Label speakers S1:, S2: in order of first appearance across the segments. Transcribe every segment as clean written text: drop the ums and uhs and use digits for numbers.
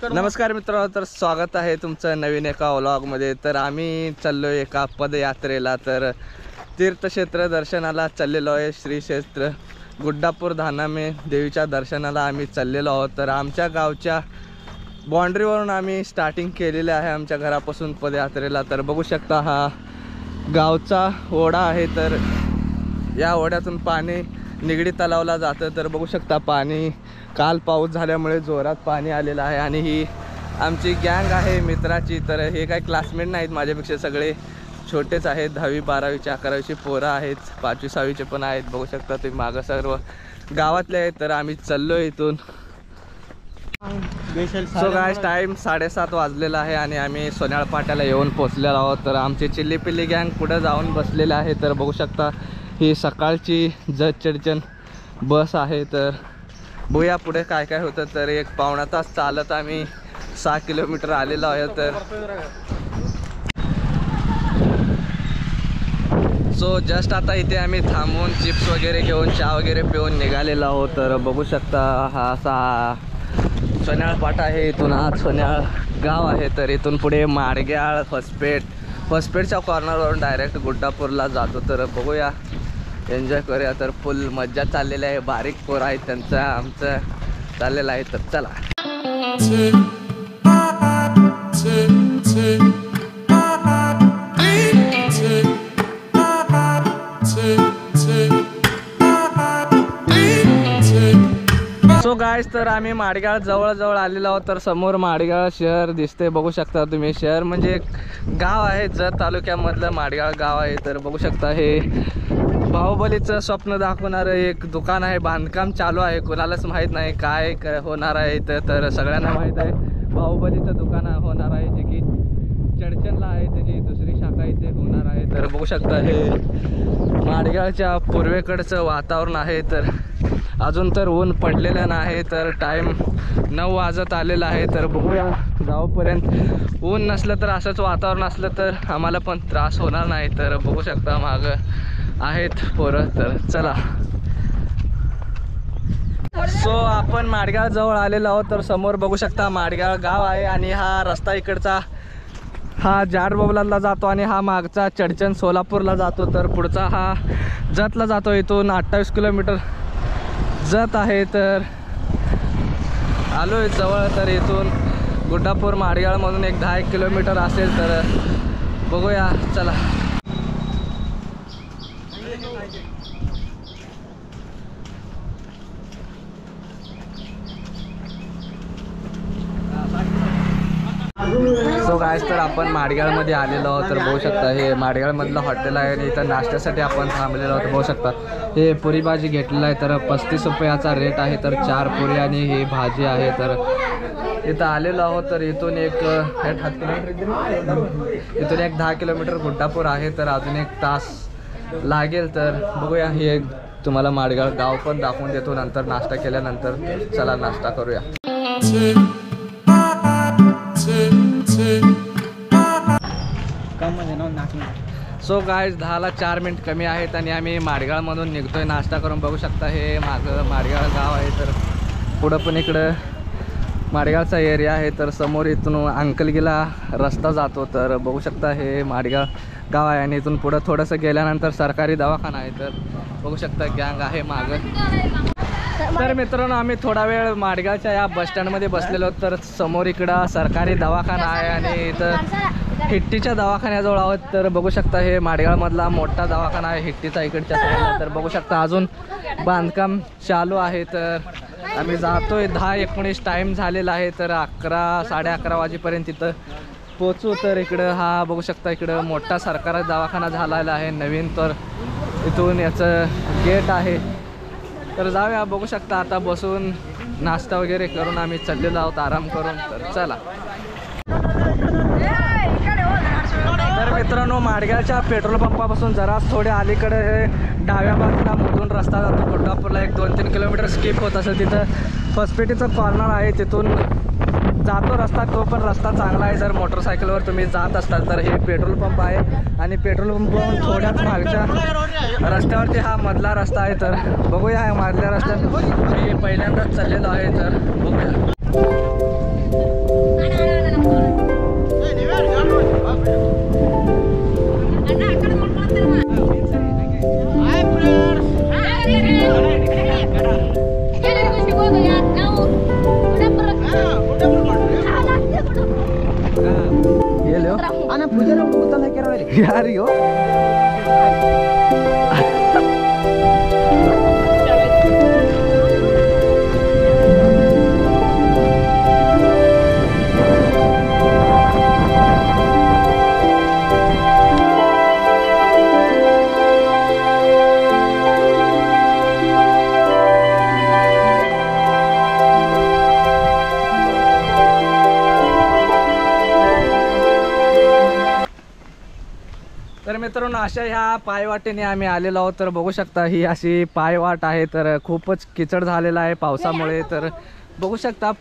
S1: नमस्कार मित्रांनो, तर स्वागत आहे तुमचं नवीन एका व्लॉगमध्ये। तर आम्ही चाललो एका पदयात्रेला, तर तीर्थक्षेत्र दर्शनाला चाललेलो आहे। श्री क्षेत्र गुड्डापूर धानामे देवीच्या दर्शनाला आम्ही चाललेलो आहोत। तर आमच्या गावच्या बाउंड्रीवरून आम्ही स्टार्टिंग केलेली आहे आमच्या घरापासून पदयात्रेला। तर बघू शकता हा गावचा ओढा आहे, तर या ओढ्यातून पाणी निगडी तलावला जातं। तर बघू शकता पाणी काल पाऊस झाल्यामुळे जोरात पाणी आलेलं आहे। आणि ही आमची गँग आहे मित्राची। तर हे काही क्लासमेट नाहीत माझ्यापेक्षा, सगळे छोटेच आहेत, 10वी 12वीचे 11वीचे पोरं आहेत, 5वी 6वीचे पण आहेत। बघू शकता तुम्ही मागं सर्व गावातले आहेत। तर आम्ही चाललो इथून। सो गाइस, टाइम 7:30 वाजलेला आहे आणि आम्ही सोन्याळ पाट्याला येऊन पोचलेलो आहोत। तर आमची चिल्ली पिल्ली गँग पुढे जाऊन बसलेले आहे। तर बघू शकता ही सकाळची जत चर्चन बस आहे। तर बघूया पुढे काय काय होतं। तर एक पावणा तास चालत आम्ही 6 किलोमीटर आलेलो आहे। तर सो जस्ट आता इथे आम्ही थांबून चिप्स वगैरे घेऊन चहा वगैरे पिऊन निघालेलो आहोत। तर बघू शकता हा असा सोन्याळ पाटा आहे, इथून हा सोन्याळ गाव आहे। तर इथून पुढे माडग्याळ फसपेटच्या कॉर्नरवरून डायरेक्ट गुड्डापूरला जातो। तर बघूया, एन्जॉय करूया। तर फुल मज्जा चाललेली आहे, बारीक पोर आहेत त्यांचं आमचं चाललेलं आहे। तर चला। सो गाइस, तर आम्ही माडगाळ जवळ आलेलो आहोत। तर समोर माडगाळ शहर दिसते, बघू शकता तुम्ही। शहर म्हणजे गाव आहे, जत तालुक्यामधलं माडगाळ गाव आहे। तर बघू शकता हे बाहुबलीचं स्वप्न दाखवणारं एक दुकान आहे, बांधकाम चालू आहे। कोणालाच माहीत नाही काय होणार आहे इथं। तर सगळ्यांना माहीत आहे बाहुबलीचं दुकान होणार आहे, जे की चडचणला आहे, त्याची दुसरी शाखा इथे होणार आहे। तर बघू शकता हे माडगाळच्या पूर्वेकडचं वातावरण आहे। तर अजून तर ऊन पडलेलं नाही, तर टाईम 9 वाजत आलेला आहे। तर बघूया गावापर्यंत ऊन नसलं तर असंच वातावरण असलं तर आम्हाला पण त्रास होणार नाही। तर बघू शकता मागं आहेत पोरं। तर चला। सो आपण माडगाळ जवळ आलेलो आहोत। तर समोर बघू शकता माडगाळ गाव आहे आणि हा रस्ता इकडचा हा जाडबोबलाला जातो आणि हा मागचा चडचण सोलापूरला जातो। तर पुढचा हा जतला जातो, इथून 28 किलोमीटर जत आहे। तर आलो आहे जवळ। तर इथून गुड्डापूर माडगाळमधून एक 10 किलोमीटर असेल। तर बघूया, चला। सो गाइस, तर आपण माडगाळमध्ये आलेलो आहोत। तर बघू शकता हे माडगाळमधलं हॉटेल आहे आणि इथं नाश्त्यासाठी आपण थांबलेलो आहोत। बघू शकता हे पुरी भाजी घेतलेलं आहे। तर 35 रुपयाचा रेट आहे। तर 4 पुरी आणि ही भाजी आहे। तर इथं आलेलो आहोत। तर इथून एक 10 किलोमीटर गुड्डापूर आहे। तर अजून 1 तास लागेल। तर बघूया, हे तुम्हाला माडगाळ गाव पण दाखवून देतो नंतर नाश्ता केल्यानंतर। चला नाश्ता करूया। सो गाइस, 10ला 4 मिनिट कमी आहेत आणि आम्ही माडगाळमधून निघतोय नाश्ता करून। बघू शकता हे मागं माडगाळ गाव आहे। तर पुढं पण इकडं माडगाळचा एरिया आहे। तर समोर इथून अंकलगीला रस्ता जातो। तर बघू शकता हे माडगाळ गाव आहे आणि इथून पुढं थोडंसं गेल्यानंतर सरकारी दवाखाना आहे। तर बघू शकता गँग आहे मागं। तर मित्रांनो, आम्ही थोडा वेळ माडगाळच्या या बसस्टँडमध्ये बसलेलो। तर समोर इकडं सरकारी दवाखाना आहे आणि इथं हिट्टीच्या दवाखान्याजवळ आहोत। तर बघू शकता हे माडगाळमधला मोठा दवाखाना आहे हिट्टीचा इकडच्या साईडला। तर बघू शकता अजून बांधकाम चालू आहे। तर आम्ही जातोय, 10:19 टाईम झालेला आहे। तर 11 साडे 11 वाजेपर्यंत इथं पोचू। तर इकडं हा बघू शकता इकडं मोठा सरकारी दवाखाना झालेला आहे नवीन। तर इथून याचं गेट आहे। तर जाऊया, बघू शकता आता बसून नाश्ता वगैरे करून आम्ही चाललेलो आहोत आराम करून। तर चला। तर मित्रांनो, माडगाळच्या पेट्रोल पंपापासून जरा थोडे अलीकडे हे डाव्या बाजूला मधून रस्ता जातो गुड्डापूरला। 1-2-3 किलोमीटर स्किप होत असेल। तिथं फसपेटीचं कॉर्नर आहे, तिथून जातो रस्ता। तो पण रस्ता चांगला आहे जर मोटरसायकलवर तुम्ही जात असाल तर। हे पेट्रोल पंप आहे आणि पेट्रोल पंपावरून थोड्याच मागच्या रस्त्यावरती हा मधला रस्ता आहे। तर बघूया, या मधल्या रस्त्यात मी पहिल्यांदाच चाललेलो आहे। तर बघूया। यार यो तर मित्रांनो अशा ह्या पायवाटेने आम्ही आलेलो आहोत. तर बघू शकता ही अशी पायवाट आहे. तर खूपच किचड झालेला आहे पावसामुळे. तर बघू शकता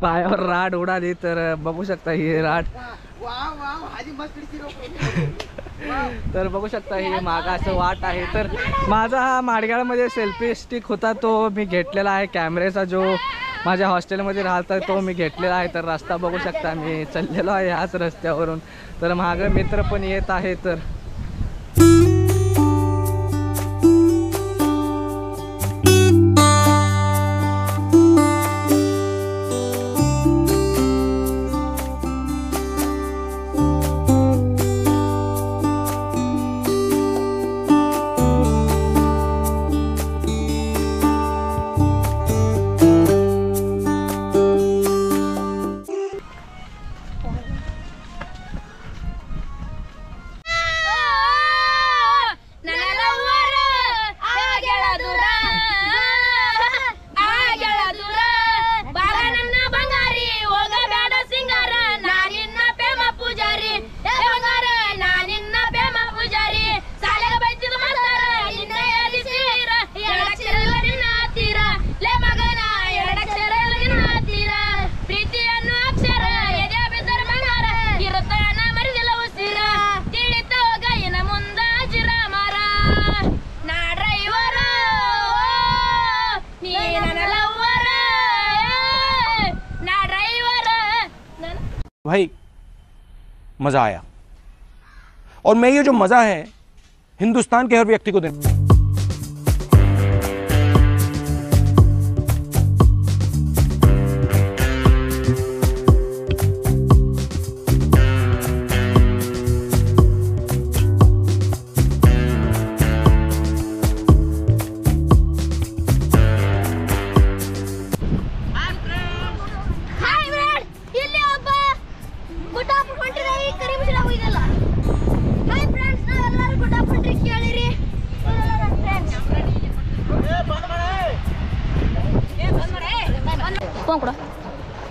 S1: पायावर राड उडाली. तर बघू शकता ही राड. तर बघू शकता ही मागा असं वाट आहे. तर माझा हा माडगाळमध्ये सेल्फी स्टिक होता तो मी घेतलेला आहे. कॅमेऱ्याचा जो माझ्या हॉस्टेलमध्ये राहता तो मी घेतलेला आहे. तर रस्ता बघू शकता मी चाललेलो आहे ह्याच रस्त्यावरून. तर मागं मित्र पण येत आहे. तर
S2: भाई मज़ा आया और मैं ये जो मज़ा है हिंदुस्तान के हर व्यक्ति को देना।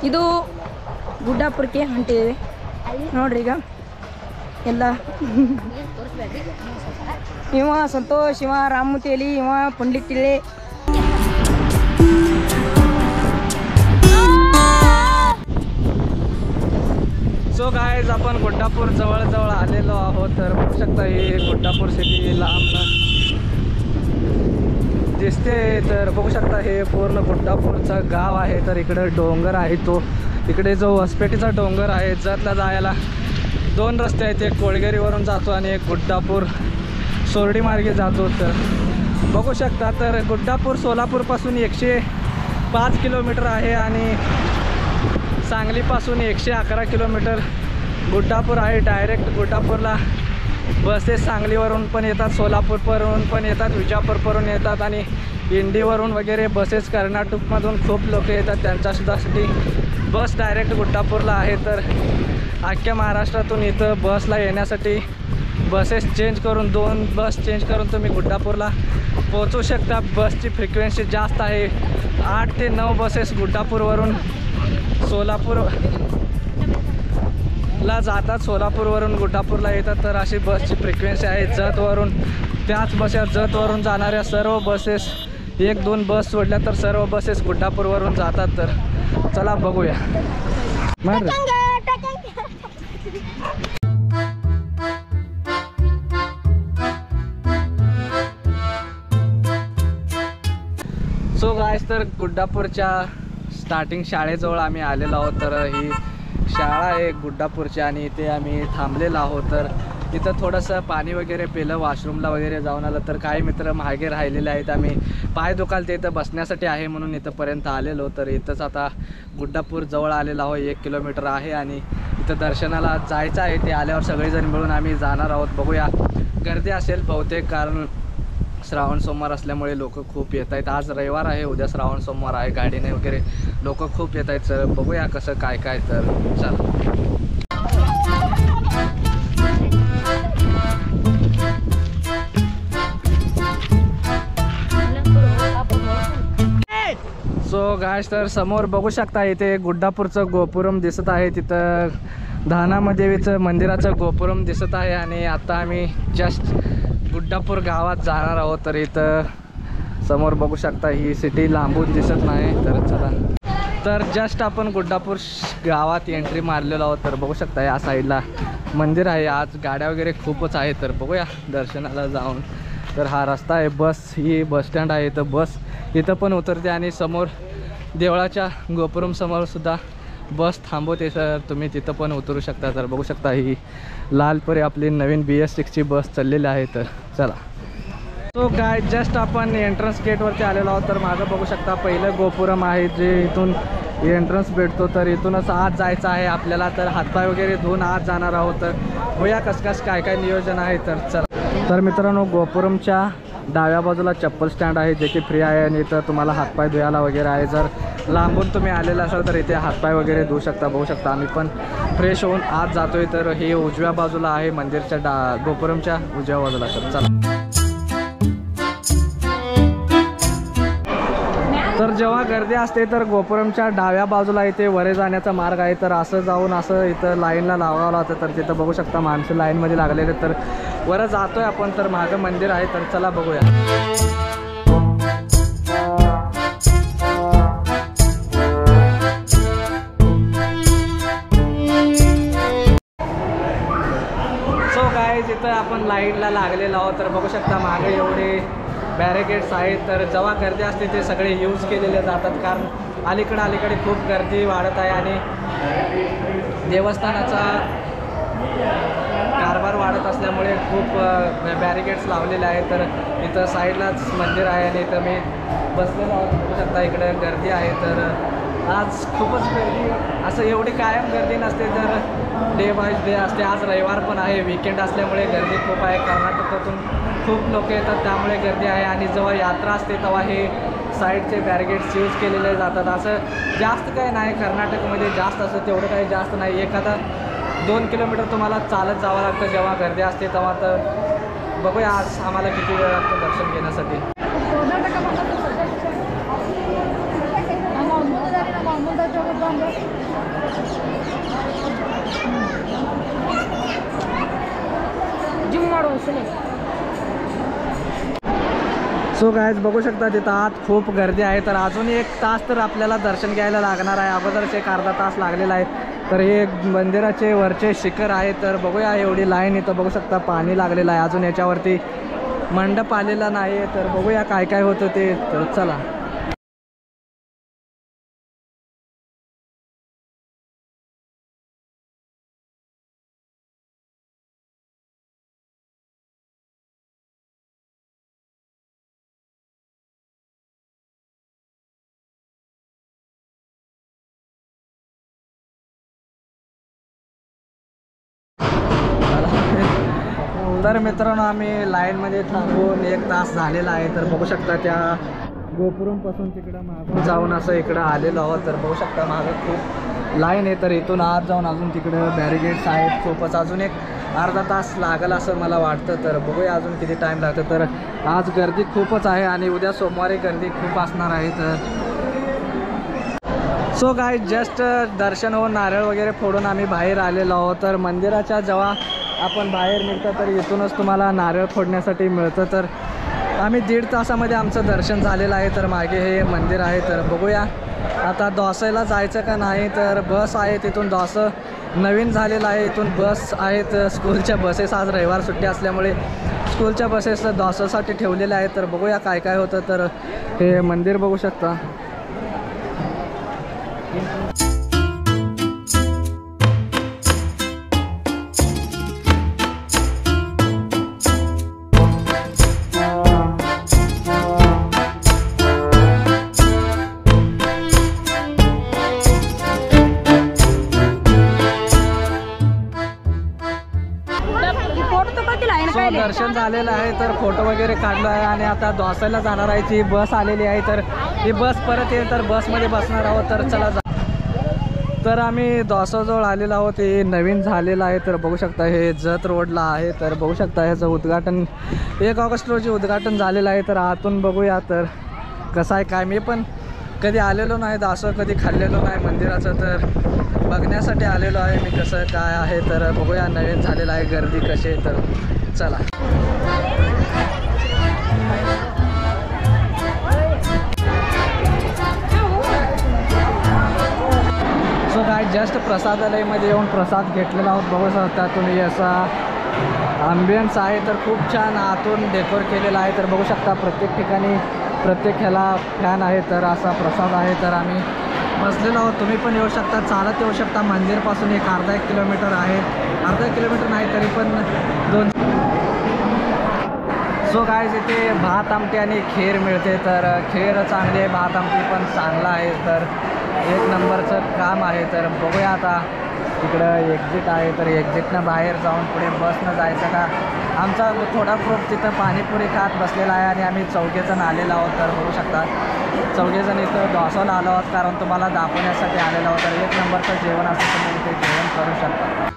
S3: ಇದು ಗುಡ್ಡಾಪುರಕ್ಕೆ ಹೊಂಟಿದ್ದೀವಿ ನೋಡ್ರಿ. ಈಗ ಎಲ್ಲ ಇವ ಸಂತೋಷ್, ಇವ ರಾಮಮೂರ್ತಿ, ಇವ ಪಂಡಿತ್ ಇಳೆ.
S1: सो गाइस आपण गुड्डापूर जवळ आलेलो आहोत. तर बघू शकता ही गुड्डापूर सिटी लांब दिसते. तर बघू शकता हे पूर्ण गुड्डापूरचं गाव आहे. तर इकडे डोंगर आहे. तो इकडे जो हॉस्पिटलचा डोंगर आहे जतला जायला 2 रस्ते आहेत. एक कोळगेरीवरून जातो आणि एक गुड्डापूर सोरडी मार्गे जातो. तर बघू शकता तर गुड्डापूर सोलापूरपासून 105 किलोमीटर आहे आणि सांगलीपासून 111 किलोमीटर गुड्डापूर आहे. डायरेक्ट गुड्डापूरला बसेस सांगलीवरून पण येतात, सोलापूरवरून पण येतात, विजापूरवरून येतात आणि इंडीवरून वगैरे बसेस कर्नाटकमधून खूप लोक येतात. त्यांच्यासुद्धासाठी बस डायरेक्ट गुड्डापूरला आहे. तर अख्ख्या महाराष्ट्रातून इथं बसला येण्यासाठी बसेस चेंज करून 2 बस चेंज करून तुम्ही गुड्डापूरला पोहोचू शकता. बसची फ्रिक्वेन्सी जास्त आहे. 8 ते 9 बसेस गुड्डापूरवरून सोलापूरला जातात, सोलापूरवरून गुड्डापूरला येतात. तर अशी बसची फ्रिक्वेन्सी आहे. जतवरून त्याच बसेस जतवरून जाणाऱ्या सर्व बसेस 1-2 बस सोडल्या तर सर्व बसेस गुड्डापूरवरून जातात. तर चला बघूया. सो गाइस तर गुड्डापूरच्या स्टार्टिंग शाळेजवळ आम्ही आलेलो आहोत. तर ही शाळा आहे गुड्डापूरची आणि इथे आम्ही थांबलेलो आहोत. तर इथं थोडंसं पाणी वगैरे पिलं, वॉशरूमला वगैरे जाऊन आलं. तर काही मित्र मागे राहिलेले आहेत. आम्ही पाय दुखालते इथं बसण्यासाठी आहे म्हणून इथंपर्यंत आलेलो. तर इथंच आता गुड्डापूर जवळ आलेलो आहोत, 1 किलोमीटर आहे आणि इथं दर्शनाला जायचं आहे. ते आल्यावर सगळेजण मिळून आम्ही जाणार आहोत. बघूया, गर्दी असेल बहुतेक, कारण श्रावण सोमवार असल्यामुळे लोक खूप येत आहेत. आज रविवार आहे, उद्या श्रावण सोमवार आहे, गाडीने वगैरे लोक खूप येत आहेत. तर बघूया कसं काय काय. तर चला. सो गाइस, तर समोर बघू शकता इथे गुड्डापूरचं गोपुरम दिसत आहे. तिथं धानाम देवीचं मंदिराचं गोपुरम दिसत आहे. आणि आता आम्ही जस्ट गुड्डापूर गावात जाणार आहोत. तर इथं समोर बघू शकता ही सिटी लांबून दिसत नाही. तर चला, तर जस्ट आपण गुड्डापूर गावात एंट्री मारलेलो आहोत. तर बघू शकता या साईडला मंदिर आहे. आज गाड्या वगैरे खूपच आहे. तर बघूया दर्शनाला जाऊन. तर हा रस्ता आहे, बस ही बस स्टँड आहे. इथं बस इथं पण उतरते आणि समोर देवळाच्या गोपुरम समोर सुद्धा बस थांबवते. सर तुम्ही तिथं पण उतरू शकता. तर बघू शकता ही लालपरी आपली नवीन BS6ची बस चाललेली आहे. तर चला. तो काय जस्ट आपण एंट्रन्स गेटवरती आलेलो आहोत. तर मागं बघू शकता पहिलं गोपुरम आहे, जे इथून एंट्रन्स भेटतो. तर इथूनच आत जायचं आहे आपल्याला. तर हातपाय वगैरे धुवून आत जाणार आहोत. तर बघूया कसं काय काय नियोजन आहे. तर चला. तर मित्रांनो, गोपुरमच्या डाव्या बाजूला चप्पल स्टँड आहे, जे की फ्री आहे. आणि इथं तुम्हाला हातपाय धुवायला वगैरे आहे. जर लांबून तुम्ही आलेला असाल तर इथे हातपाय वगैरे धुवू शकता. बघू शकता आम्ही पण फ्रेश होऊन आत जातोय. तर हे उजव्या बाजूला आहे, मंदिरच्या गोपुरमच्या उजव्या बाजूला. तर चला. तर जेव्हा गर्दी असते तर गोपुरमच्या डाव्या बाजूला इथे वरे जाण्याचा मार्ग आहे. तर असं जाऊन असं इथं लाईनला लावावं लागतं. तर तिथं बघू शकता माणसं लाईनमध्ये लागलेले. तर वर जातोय आपण. तर मागं मंदिर आहे. तर चला बघूया. सो गाईज, इथं आपण लाईनला लागलेलो आहोत. तर बघू शकता मागे एवढे बॅरिकेड्स आहेत. तर जेव्हा गर्दी असते ते सगळे यूज केलेले जातात, कारण अलीकडे खूप गर्दी वाढत आहे आणि देवस्थानाचा कारभार वाढत असल्यामुळे खूप बॅरिकेड्स लावलेले आहेत. तर इथं साईडलाच मंदिर आहे आणि इथं मी बसलेलो आहोत. बघू शकता इकडे गर्दी आहे. तर आज खूपच गर्दी, असं एवढी कायम गर्दी नसते. तर डे बाय डे असते. आज रविवार पण आहे, वीकेंड असल्यामुळे गर्दी खूप आहे. कर्नाटकातून खूप लोक येतात, त्यामुळे गर्दी आहे. आणि जेव्हा यात्रा असते तेव्हा हे साईडचे बॅरिकेड्स यूज केलेले जातात. असं जास्त काही नाही कर्नाटकमध्ये, जास्त असं तेवढं काही जास्त नाही. एखादा 2 किलोमीटर तुम्हाला चालत जावं लागतं जेव्हा गर्दी असते तेव्हा. तर बघूया आज आम्हाला किती वेळ लागतो दर्शन घेण्यासाठी. सो गाइस, बघू शकता तिथं आत खूप गर्दी आहे. तर अजून 1 तास तर आपल्याला दर्शन घ्यायला लागणार आहे. अगोदरच एक अर्धा तास लागलेला आहे. तर हे मंदिराचे वरचे शिखर आहे. तर बघूया एवढी लाईन. इथं बघू शकता पाणी लागलेलं आहे. अजून याच्यावरती मंडप आलेला नाही. तर बघूया काय काय होतं ते. तर चला. तर मित्रांनो, आम्ही लाईनमध्ये थांबून 1 तास झालेला आहे. तर बघू शकता त्या गोपुरमपासून तिकडं मागून जाऊन असं इकडं आलेलो आहोत. तर बघू शकता मागं खूप लाईन आहे. तर इथून आत जाऊन अजून तिकडं बॅरिकेड्स आहेत खूपच. अजून एक अर्धा तास लागेल असं मला वाटतं. तर बघूया अजून किती टाईम लागतं. तर आज गर्दी खूपच आहे आणि उद्या सोमवारी गर्दी खूप असणार आहे. तर सो गाइस, जस्ट दर्शन होऊन नारळ वगैरे फोडून आम्ही बाहेर आलेलो आहोत. तर मंदिराच्या जेव्हा आपण बाहेर निघतो तर इथूनच तुम्हाला नारळ फोडण्यासाठी मिळतं. तर आम्ही 1.5 तासामध्ये आमचं दर्शन झालेलं आहे. तर मागे हे मंदिर आहे. तर बघूया आता दोसायला जायचं का नाही. तर बस आहे तिथून दोसा नवीन झालेलं आहे. इथून बस आहेत, स्कूलच्या बसेस. आज रविवार सुट्टी असल्यामुळे स्कूलच्या बसेस दोसासाठी ठेवलेल्या आहेत. तर बघूया काय काय होतं. तर हे मंदिर बघू शकता. दर्शन झालेलं आहे तर फोटो वगैरे काढलो आहे आणि आता दोसाला जाणार आहे. ती बस आलेली आहे तर ही बस परत येईल तर बसमध्ये बसणार आहोत. तर चला जा. तर आम्ही दोसाजवळ आलेलो आहोत. हे नवीन झालेलं आहे तर बघू शकता हे जत रोडला आहे. तर बघू शकता ह्याचं उद्घाटन 1 ऑगस्ट रोजी उद्घाटन झालेलं आहे. तर आतून बघूया तर कसं आहे काय. मी पण कधी आलेलो नाही दासो, कधी खाल्लेलो नाही मंदिराचं, तर बघण्यासाठी आलेलो आहे मी कसं काय आहे. तर बघूया नवीन झालेलं आहे, गर्दी कशी आहे. तर चला. सो काय जस्ट प्रसादालयमध्ये येऊन प्रसाद घेतलेला आहोत. बघू शकता तुम्ही असा आंबियन्स आहे तर खूप छान आतून डेकोर केलेला आहे. तर बघू शकता प्रत्येक ठिकाणी प्रत्येक ह्याला फॅन आहे. तर असा प्रसाद आहे. तर आम्ही बसलेलो आहोत. तुम्ही पण येऊ शकता, चालत येऊ शकता. मंदिरपासून एक अर्धा 1 किलोमीटर आहे. अर्धा किलोमीटर नाही तरी पण 2. सो गाईज इथे भात आमटी आणि खीर मिळते. तर खीर चांगली आहे, भात आमटी पण चांगला आहे. तर 1 नंबरचं काम आहे. तर बघूया आता तिकडं एक्झिट आहे. तर एक्झिटनं बाहेर जाऊन पुढे बसनं जायचं का. आमचा थोडा ग्रुप तिथं पाणीपुरी खात बसलेला आहे आणि आम्ही 4 जण आलेलो आहोत. तर बघू शकता 4 जण इथं दोसाला आलो आहोत कारण तुम्हाला दाखवण्यासाठी आलेलो आहोत. तर 1 नंबरचं जेवण असं तुम्ही इथे जेवण करू शकता.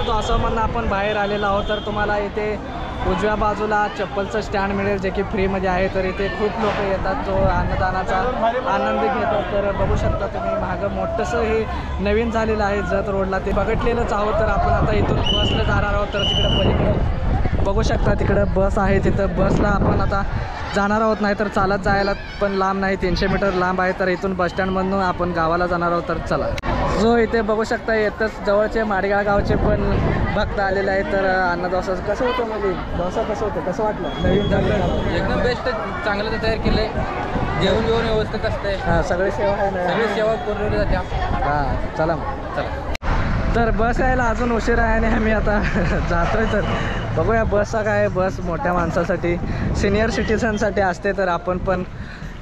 S1: दोसामधून आपण बाहेर आलेलो आहोत. तर तुम्हाला इथे उजव्या बाजूला चप्पलचं स्टँड मिळेल जे की फ्रीमध्ये आहे. तर इथे खूप लोक येतात, तो अन्नदानाचा आनंद घेतात. तर बघू शकता तुम्ही मागं मोठंसं हे नवीन झालेलं आहे जत रोडला, ते बघितलेलंच आहोत. तर आपण आता इथून बसला जाणार आहोत. तर तिकडं पलीकडं बघू शकता तिकडं बस आहे. तिथं बसला आपण आता जाणार आहोत. नाही तर चालत जायला पण लांब नाही, 300 मीटर लांब आहे. तर इथून बसस्टँडमधून आपण गावाला जाणार आहोत. तर चला. जो इथे बघू शकता येतच जवळचे माडगाळ गावचे पण भक्त आलेले आहेत. तर अन्न डोसा कसं होतं, म्हणजे डोसा कसं होतं, कसं वाटलं? नवीन झालं
S4: एकदम बेस्ट, चांगलं तयार केलंय. जेवण व्यवस्थित असतंय.
S1: हां, सगळी सेवा आहे ना,
S4: सगळी सेवा पुरवली जाते.
S1: हां, चला मग चला. तर बस यायला अजून उशीर आहे आणि आम्ही आता जातोय. तर बघूया बसचा काय. बस मोठ्या माणसासाठी, सिनियर सिटीझनसाठी असते. तर आपण पण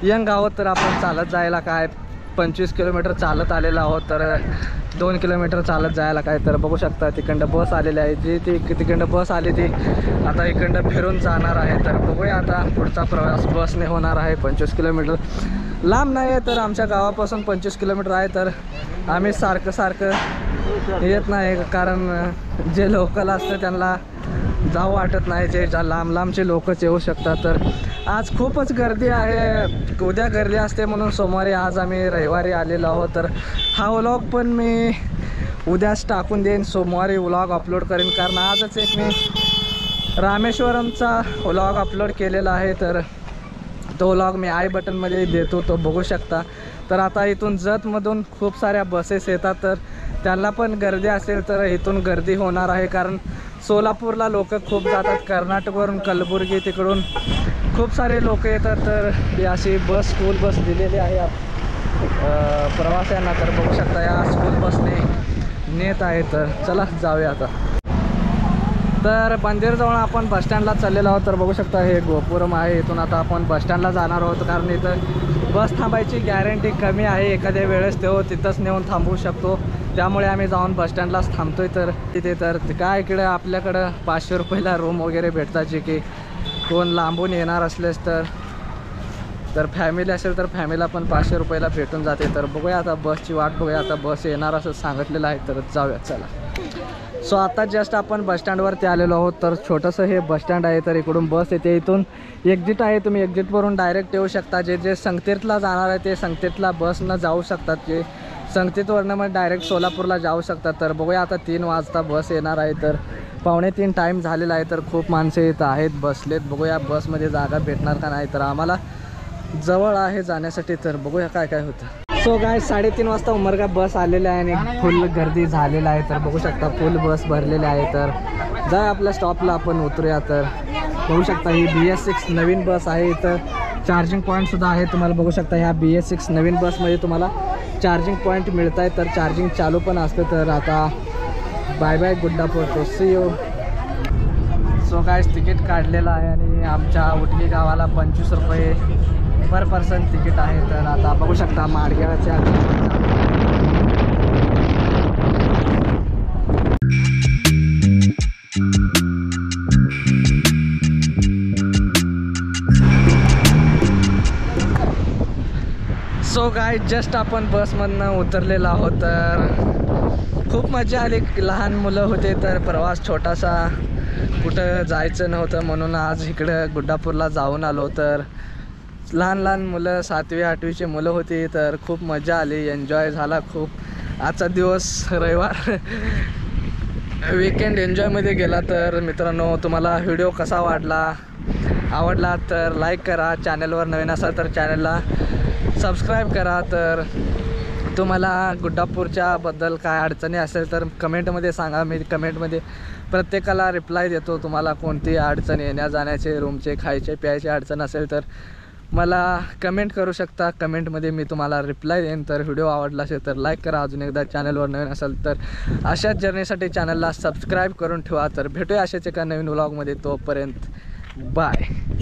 S1: यंग आहोत तर आपण चालत जायला काय 25 किलोमीटर चालत आलेलो आहोत. तर 2 किलोमीटर चालत जायला काय. तर बघू शकता तिकडं बस आलेली आहे. जी ती तिकडं बस आली ती आता इकडं फिरून जाणार आहे. तर बघूया आता पुढचा प्रवास बसने होणार आहे. 25 किलोमीटर लांब नाही आहे, तर आमच्या गावापासून 25 किलोमीटर आहे. तर आम्ही सारखं येत नाही कारण जे लोकल असतं त्यांना जाऊ वाटत नाही, जे लांब लांबचे लोकच येऊ शकतात. तर आज खूपच गर्दी आहे, उद्या गर्दी असते म्हणून सोमवारी, आज आम्ही रविवारी आलेलो आहोत. तर हा व्लॉग पण मी उद्याच टाकून देईन, सोमवारी व्लॉग अपलोड करेन. कारण आजच एक मी रामेश्वरमचा व्लॉग अपलोड केलेला आहे. तर तो व्लॉग मी आय बटनमध्ये देतो, तो बघू शकता. तर आता इथून जतमधून खूप साऱ्या बसेस येतात, तर त्यांना पण गर्दी असेल तर इथून गर्दी होणार आहे. कारण सोलापूरला लोक खूप जातात, कर्नाटकवरून, कलबुर्गी तिकडून खूप सारे लोक येतात. तर ही अशी बस, स्कूल बस दिलेली आहे प्रवाशांना. तर बघू शकता या स्कूल बसने नेत आहे. तर चला जाऊया आता. तर मंदिरजवळ आपण बसस्टँडला चाललेलो आहोत. तर बघू शकता हे गोपुरम आहे. इथून आता आपण बसस्टँडला जाणार आहोत कारण इथं बस थांबायची गॅरंटी कमी आहे. एखाद्या वेळेस तो तिथंच नेऊन थांबवू शकतो, त्यामुळे आम्ही जाऊन बसस्टँडलाच थांबतोय. तर तिथे तर काय इकडे आपल्याकडं 500 रुपयाला रूम वगैरे भेटतात, जे की कोण लांबून येणार असलेस तर फॅमिली असेल तर फॅमिलीला पण 500 रुपयाला भेटून जाते. तर बघूया आता बसची वाट बघूया. आता बस येणार असं सांगितलेलं आहे. तर जाऊया चला. सो आता जस्ट आपण बसस्टँडवरती आलेलो आहोत. तर छोटंसं हे बसस्टँड आहे. तर इकडून बस येते, इथून एक्झिट आहे. तुम्ही एक्झिटवरून डायरेक्ट येऊ शकता. जे संगतीर्थला जाणार आहे ते संगतीर्थला बसनं जाऊ शकतात, जे संगतीतवरनं मग डायरेक्ट सोलापूरला जाऊ शकतात. तर बघूया आता 3 वाजता बस येणार आहे. तर 2:45 टाईम झालेला आहे. तर खूप माणसे इथं आहेत, बसलेत. बघूया बसमध्ये जागा भेटणार का नाही. तर आम्हाला जवळ आहे जाण्यासाठी. तर बघूया काय काय होतं. सो काय 3:30 वाजता उमरगा बस आलेले आहे आणि फुल गर्दी झालेला आहे. तर बघू शकता फुल बस भरलेली आहे. तर जा आपल्या स्टॉपला आपण उतरूया. तर बघू शकता ही BS6 नवीन बस आहे. इथं चार्जिंग पॉईंटसुद्धा आहे. तुम्हाला बघू शकता ह्या BS6 नवीन बसमध्ये तुम्हाला चार्जिंग पॉईंट मिळत आहे. तर चार्जिंग चालू पण असतं. तर आता बाय बाय गुड्डापूर तो see you. So guys ticket काढलेलं आहे आणि आमच्या उटगी गावाला 25 रुपये पर पर्सन तिकीट आहे. तर आता बघू शकता माडगावच्या सो गाईज जस्ट आपण बसमधनं उतरलेलो आहोत. तर खूप मजा आली. लहान मुलं होते तर प्रवास छोटासा, कुठं जायचं नव्हतं म्हणून आज इकडं गुड्डापूरला जाऊन आलो. तर लहान लहान मुलं 7वी 8वीची मुलं होती तर खूप मजा आली, एन्जॉय झाला खूप. आजचा दिवस रविवार वीकेंड एन्जॉयमध्ये गेला. तर मित्रांनो तुम्हाला व्हिडिओ कसा आवडला तर लाईक करा. चॅनलवर नवीन असाल तर चॅनलला सबस्क्राईब करा. तर तुम्हाला गुड्डापूरच्या बद्दल काय अडचणी असेल तर कमेंटमध्ये सांगा. मी कमेंटमध्ये प्रत्येकाला रिप्लाय देतो. तुम्हाला कोणती अडचण येण्या जाण्याचे, रूमचे, खायचे प्यायचे अडचण असेल तर मला कमेंट करू शकता. कमेंटमध्ये मी तुम्हाला रिप्लाय देईन. तर व्हिडिओ आवडला असेल तर लाईक करा. अजून एकदा चॅनलवर नवीन असेल तर अशाच जर्नीसाठी चॅनलला सबस्क्राईब करून ठेवा. तर भेटूया अशाच एका नवीन व्लॉगमध्ये. तोपर्यंत बाय.